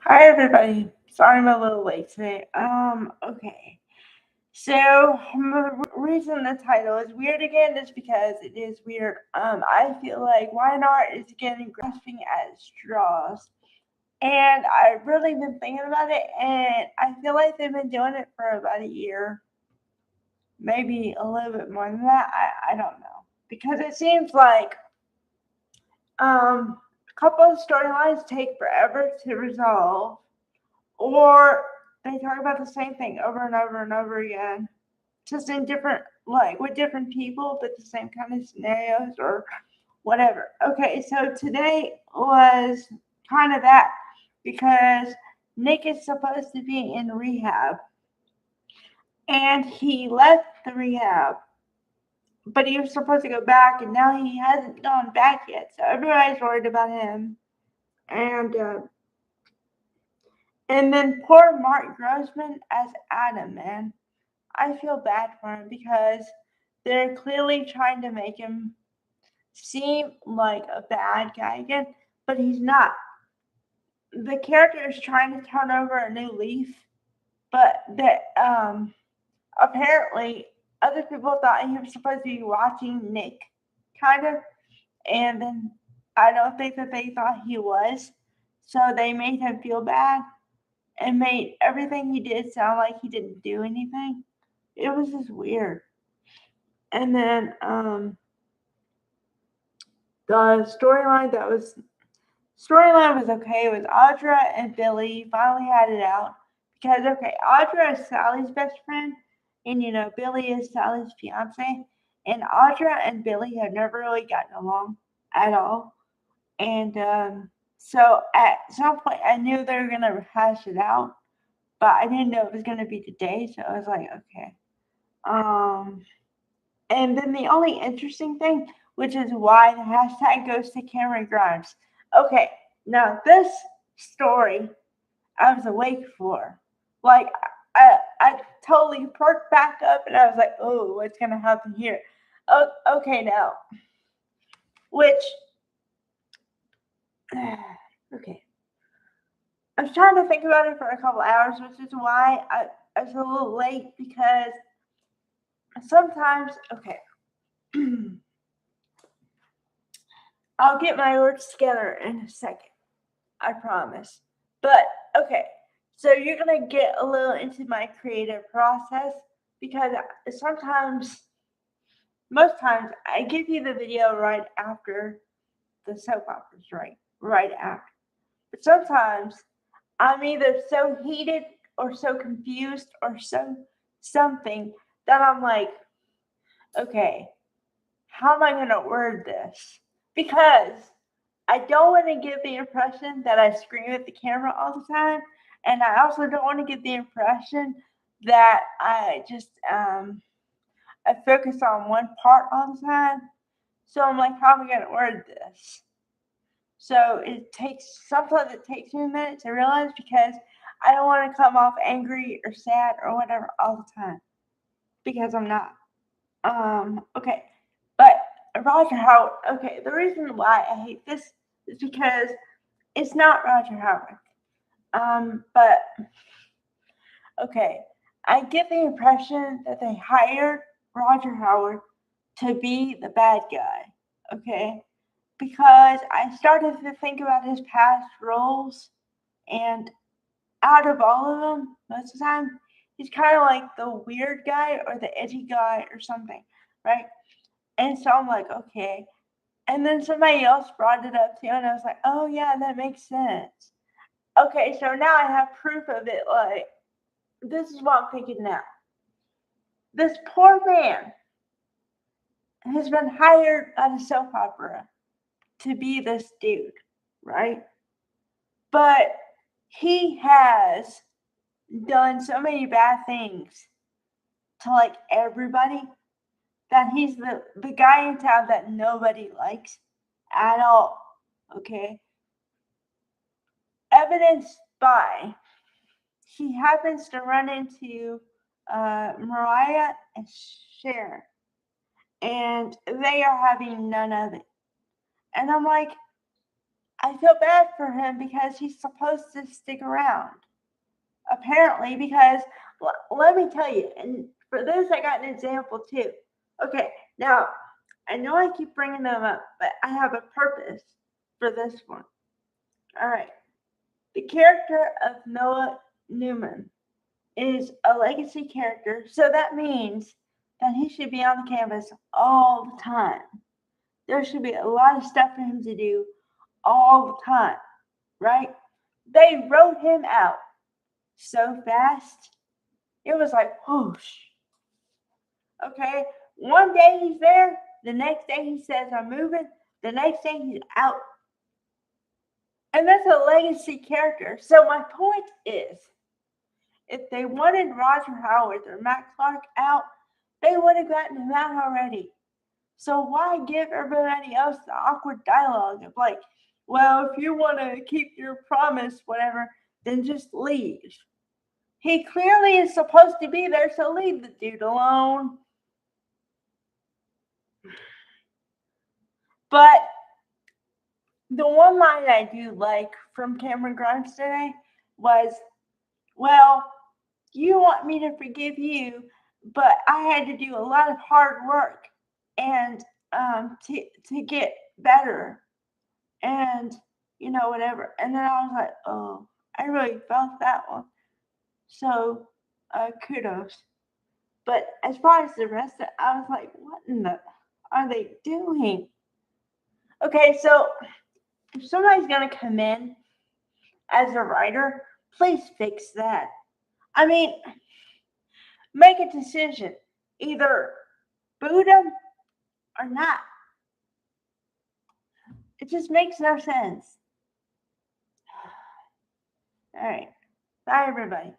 Hi everybody. Sorry I'm a little late today. Okay. So the reason the title is weird again is because it is weird. I feel like Y&R is getting grasping at straws. And I've really been thinking about it, and I feel like they've been doing it for about a year. Maybe a little bit more than that. I don't know. Because it seems like a couple of storylines take forever to resolve, or they talk about the same thing over and over and over again, just in different, like with different people, but the same kind of scenarios or whatever. Okay, so today was kind of that because Nick is supposed to be in rehab and he left the rehab, but he was supposed to go back and now he hasn't gone back yet. So everybody's worried about him. And and then poor Mark Grossman as Adam, man. I feel bad for him because they're clearly trying to make him seem like a bad guy again, but he's not. The character is trying to turn over a new leaf, but that apparently other people thought he was supposed to be watching Nick, kind of, and then I don't think that they thought he was, so they made him feel bad and made everything he did sound like he didn't do anything. It was just weird. And then the storyline was okay. It was Audra and Billy finally had it out because okay, Audra is Sally's best friend, and Billy is Sally's fiance, and Audra and Billy have never really gotten along at all, and so at some point I knew they were gonna hash it out, but I didn't know it was gonna be today, so I was like, okay. Um, And then the only interesting thing, which is why the hashtag goes to Camryn Grimes. Okay, now this story I was awake for. Like, I totally perked back up and I was like, oh, what's going to happen here? Oh, okay, now. Which, okay. I was trying to think about it for a couple hours, which is why I was a little late because sometimes, okay. I'll get my words together in a second. I promise. But okay, so you're gonna get a little into my creative process because sometimes, most times, I give you the video right after the soap operas, right after. But sometimes I'm either so heated or so confused or so something that I'm like, okay, how am I gonna word this? Because I don't want to give the impression that I scream at the camera all the time, and I also don't want to give the impression that I just I focus on one part all the time. So I'm like, how am I gonna word this? So sometimes it takes me a minute to realize because I don't want to come off angry or sad or whatever all the time because I'm not. Okay, but Roger Howard. Okay, the reason why I hate this is because it's not Roger Howard. But okay, I get the impression that they hired Roger Howard to be the bad guy. Okay, because I started to think about his past roles, and out of all of them, most of the time, he's kind of like the weird guy or the edgy guy or something, right? And so I'm like, okay. And then somebody else brought it up too, and I was like, oh yeah, that makes sense. Okay, so now I have proof of it. Like, this is what I'm thinking now. This poor man has been hired at a soap opera to be this dude, right? But he has done so many bad things to like everybody that he's the guy in town that nobody likes at all. Okay. Evidenced by he happens to run into Mariah and Sharon, and they are having none of it. And I'm like, I feel bad for him because he's supposed to stick around. Apparently, because let me tell you, and for this, I got an example too. Okay, now I know I keep bringing them up, but I have a purpose for this one. All right, the character of Noah Newman is a legacy character, so that means that he should be on the canvas all the time. There should be a lot of stuff for him to do all the time, right? They wrote him out so fast. It was like, whoosh. Okay, one day he's there, the next day he says, I'm moving, the next day he's out. And that's a legacy character. So my point is, if they wanted Roger Howard or Matt Clark out, they would have gotten him out already. So why give everybody else the awkward dialogue of like, well, if you want to keep your promise, whatever, then just leave. He clearly is supposed to be there, so leave the dude alone. But the one line I do like from Camryn Grimes today was, well, you want me to forgive you, but I had to do a lot of hard work and to get better and whatever. And then I was like, oh, I really felt that one. So kudos. But as far as the rest of it, I was like, what in the are they doing? Okay, so if somebody's gonna come in as a writer, please fix that. I mean, make a decision. Either boot them or not. It just makes no sense. All right. Bye, everybody.